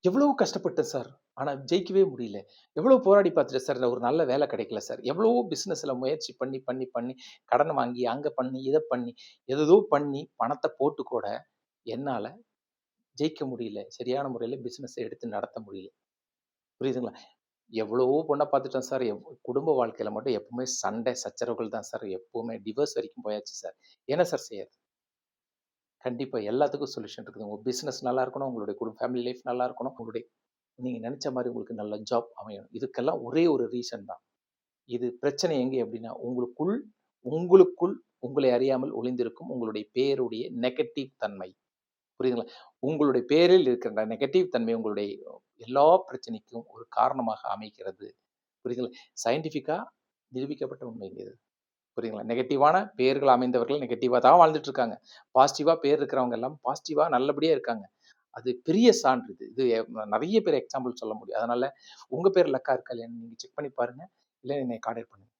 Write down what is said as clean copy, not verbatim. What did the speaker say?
எவ்வளவோ கஷ்டப்பட்டேன் சார். ஆனா ஜெயிக்கவே முடியல. எவ்வளோ போராடி பார்த்துட்டேன் சார். ஒரு நல்ல வேலை கிடைக்கல சார். எவ்வளவோ பிசினஸ்ல முயற்சி பண்ணி கடன் வாங்கி, அங்க பண்ணி, இத பண்ணி, ஏதேதோ பண்ணி பணத்த போட்டு கூட என்னால ஜெயிக்க முடியல. சரியான முறையில பிசினஸ எடுத்து நடத்த முடியல. புரியுதுங்களா? எவ்வளவோ பொண்ண பார்த்துட்டேன் சார். குடும்ப வாழ்க்கையில மட்டும் எப்பவுமே சண்டை, சச்சரவுகள் தான் சார். எப்பவுமே டிவோர்ஸ் வரைக்கும் போயாச்சு சார். என்ன சார் செய்யறது? கண்டிப்பா எல்லாத்துக்கும் சொல்யூஷன் இருக்குது. உங்க பிசினஸ் நல்லா இருக்கணும். உங்களுடைய ஃபேமிலி லைஃப் நல்லா இருக்கணும். நீங்க நெனச்ச மாரி உங்களுக்கு நல்ல ஜாப் அமையணும். இதுக்கெல்லாம் ஒரே ஒரு ரீசன் தான். இது பிரச்சனை எங்கே அப்டின்னா, உங்களுக்குள் உங்களை அறியாமல் ஒளிந்திருக்கும் உங்களுடைய பேருடைய நெகட்டிவ் தன்மை. புரியுதுங்களா? உங்களுடைய பேரில் இருக்கின்ற நெகட்டிவ் தன்மை உங்களுடைய எல்லா பிரச்சனைக்கும் ஒரு காரணமாக அமைகிறது. புரியுதுங்களா? சயன்டிஃபிக்கா நிரூபிக்கப்பட்ட உண்மைங்க இது. புரியுதுங்களா? நெகட்டிவான பெயர்கள் அமைந்தவர்கள் நெகட்டிவா தான் வாழ்ந்துட்டு இருக்காங்க. பாசிட்டிவா பேர் இருக்கிறவங்க எல்லாம் பாசிட்டிவா நல்லபடியா இருக்காங்க. அது பெரிய சான்று இது. இது நெறைய பேர் எக்ஸாம்பிள் சொல்ல முடியும். அதனால உங்க பேர் லக்கா இருக்கா இல்லையான்னு நீங்க செக் பண்ணி பாருங்க. இல்ல என்னை கான்டாக்ட் பண்ணுங்க.